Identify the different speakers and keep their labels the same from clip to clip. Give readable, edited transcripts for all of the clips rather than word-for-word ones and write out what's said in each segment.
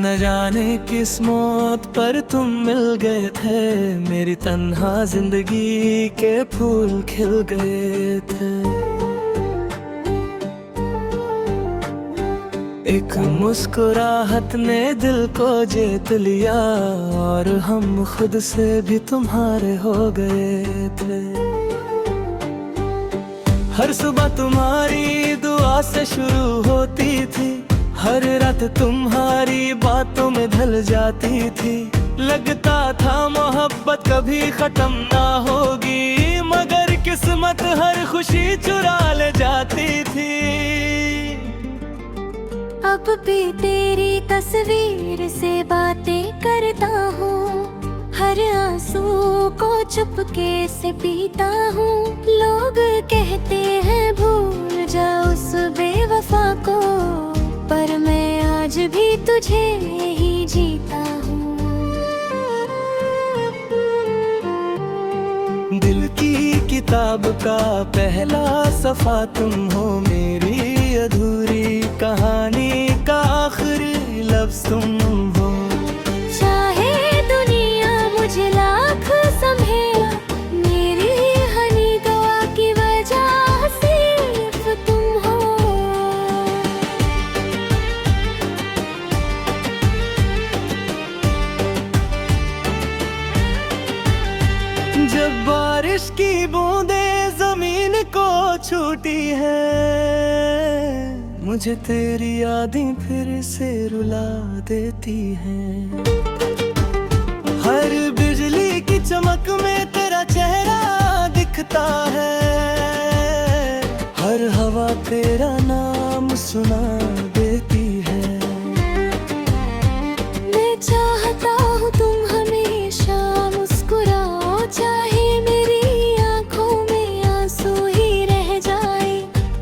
Speaker 1: न जाने किस मौत पर तुम मिल गए थे, मेरी तन्हा जिंदगी के फूल खिल गए थे। एक मुस्कुराहट ने दिल को जीत लिया और हम खुद से भी तुम्हारे हो गए थे। हर सुबह तुम्हारी दुआ से शुरू होती थी, हर रात तुम्हारी बातों में ढल जाती थी। लगता था मोहब्बत कभी खत्म ना होगी, मगर किस्मत हर खुशी चुरा ले जाती थी।
Speaker 2: अब भी तेरी तस्वीर से बातें करता हूँ, हर आंसू को चुपके से पीता हूँ। लोग कहते हैं भूल जा उस बेवफा को, पर मैं आज भी तुझे ही जीता हूँ।
Speaker 1: दिल की किताब का पहला सफा तुम हो, मेरी अधूरी कहानी का आखिरी लफ्ज़ तुम हो।
Speaker 2: चाहे दुनिया मुझे लाख समझे, मेरी हनी दुआ की वजह सिर्फ तुम हो।
Speaker 1: जब बारिश की बूंदें जमीन को छूटी है, मुझे तेरी यादें फिर से रुला देती हैं। हर बिजली की चमक में तेरा चेहरा दिखता है, हर हवा तेरा नाम सुना देती है।
Speaker 2: मैं चाहता हूँ तुम हमेशा मुस्कुराओ, चाहे मेरी आँखों में आंसू ही रह जाए।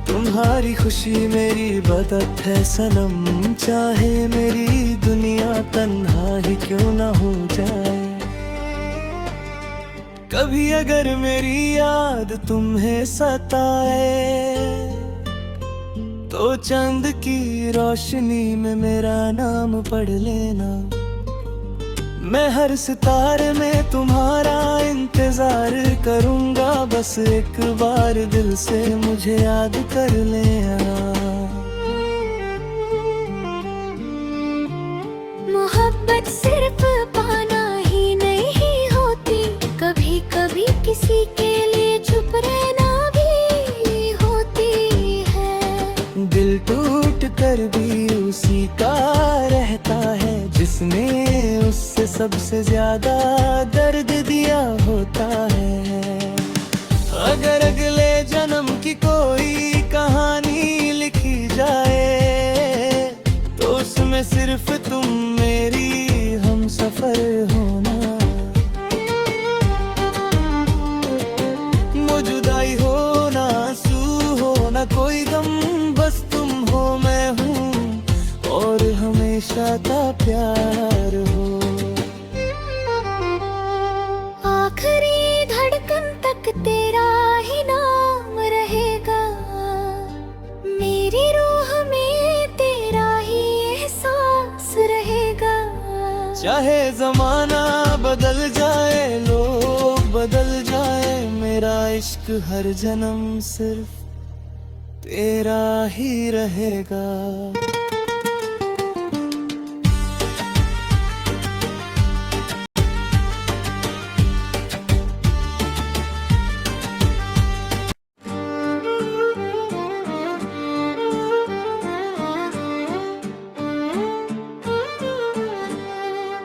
Speaker 1: तुम्हारी खुशी मेरी बदत है सनम, चाहे मेरी दुनिया तन्हा ही क्यों ना हो जाए। कभी अगर मेरी याद तुम्हें सताए, तो चंद की रोशनी में मेरा नाम पढ़ लेना। मैं हर सितारे में तुम्हारा इंतजार करूंगा, बस एक बार दिल से मुझे याद कर लेना।
Speaker 2: मोहब्बत सिर्फ पाना ही नहीं होती, कभी कभी किसी के लिए चुप रहना भी होती है।
Speaker 1: दिल टूट कर भी उसी का रहता है, जिसने उससे सबसे ज्यादा दर्द दिया होता है। अगर अगले जन्म की कोई कहानी लिखी जाए, तो उसमें सिर्फ तुम मेरी हम सफर होना। जुदाई हो ना आंसू हो ना कोई गम, बस तुम हो मैं हूँ और हमेशा का प्यार हो।
Speaker 2: आखिरी धड़कन तक तेरा ही नाम रहेगा, मेरी रूह में तेरा ही एहसास रहेगा।
Speaker 1: चाहे जमाना बदल जाए, लोग बदल जाए, मेरा इश्क हर जन्म सिर्फ तेरा ही रहेगा।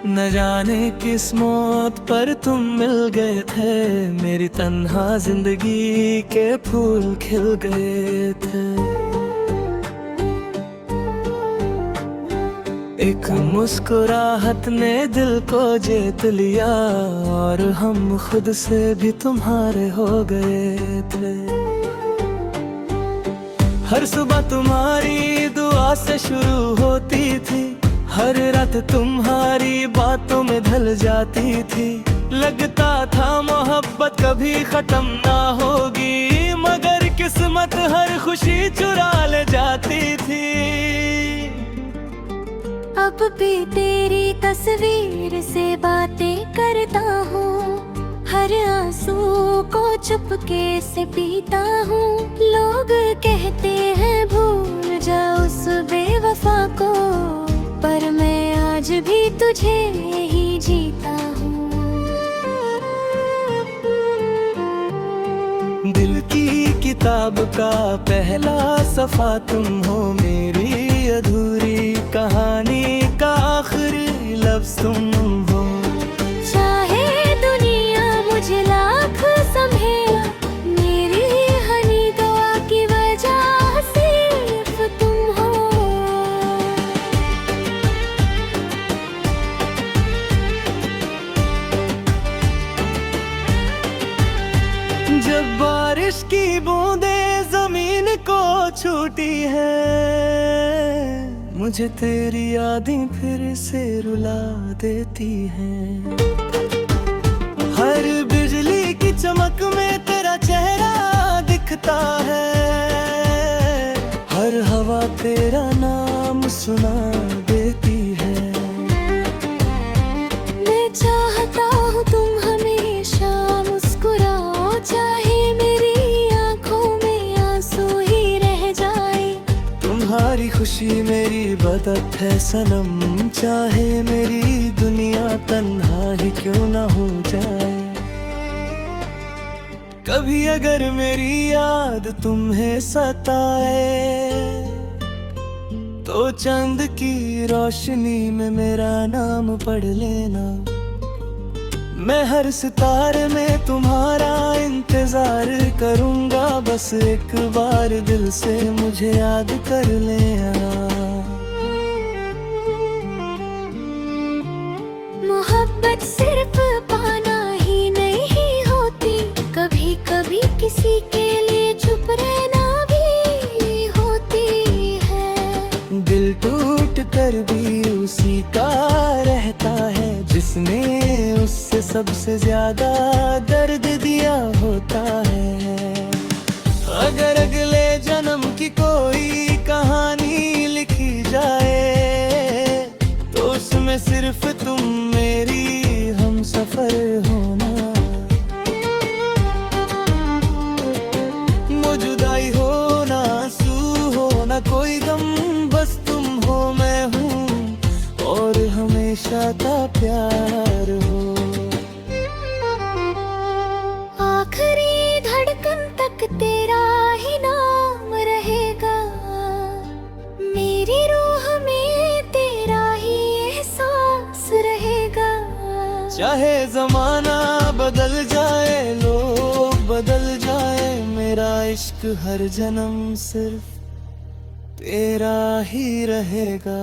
Speaker 1: न जाने किस मौत पर तुम मिल गए थे, मेरी तन्हा जिंदगी के फूल खिल गए थे। एक मुस्कुराहट ने दिल को जीत लिया और हम खुद से भी तुम्हारे हो गए थे। हर सुबह तुम्हारी दुआ से शुरू होती थी, हर रात तुम्हारी बातों में ढल जाती थी। लगता था मोहब्बत कभी खत्म ना होगी, मगर किस्मत हर खुशी चुरा ले जाती थी।
Speaker 2: अब भी तेरी तस्वीर से बातें करता हूँ, हर आंसू को चुपके से पीता हूँ। लोग कहते हैं भूल जा उस बेवफा को, पर मैं आज भी तुझे ही जीता हूँ।
Speaker 1: दिल की किताब का पहला सफा तुम हो, मेरी अधूरी कहानी का आखिरी लफ्ज़ तुम हो।
Speaker 2: चाहे दुनिया मुझे लाख समझे, मेरी हनी दुआ की वजह सिर्फ तुम हो।
Speaker 1: जब बारिश की बूंदें जमीन को छूटी है, मुझे तेरी यादें फिर से रुला देती हैं। हर बिजली की चमक में तेरा चेहरा दिखता है, हर हवा तेरा नाम सुना देती है।
Speaker 2: मैं चाहता हूँ तुम हमेशा मुस्कुराओ, चाहे मेरी आंखों में आंसू ही रह जाए।
Speaker 1: तुम्हारी खुशी मेरी बदत है सनम, चाहे मेरी दुनिया तन्हा ही क्यों ना हो जाए। कभी अगर मेरी याद तुम्हें सताए, तो चंद की रोशनी में मेरा नाम पढ़ लेना। मैं हर सितारे में तुम्हारा इंतजार करूंगा, बस एक बार दिल से मुझे याद कर लेना।
Speaker 2: मोहब्बत सिर्फ पाना ही नहीं होती, कभी कभी किसी के लिए चुप रहना भी होती है।
Speaker 1: दिल टूट कर भी उसी का रहता है, जिसने उससे सबसे ज्यादा दर्द दिया होता है। अगर अगले जन्म की कोई कहानी लिखी जाए, तो उसमें सिर्फ तुम मेरी हमसफर होना। जुदाई हो ना आंसू हो ना कोई गम, बस तुम हो मैं हूँ और हमेशा का प्यार हो।
Speaker 2: आखिरी धड़कन तक तेरा ही नाम रहेगा, मेरी रूह में तेरा ही एहसास रहेगा।
Speaker 1: चाहे जमाना बदल जाए, लोग बदल जाए, मेरा इश्क हर जन्म सिर्फ तेरा ही रहेगा।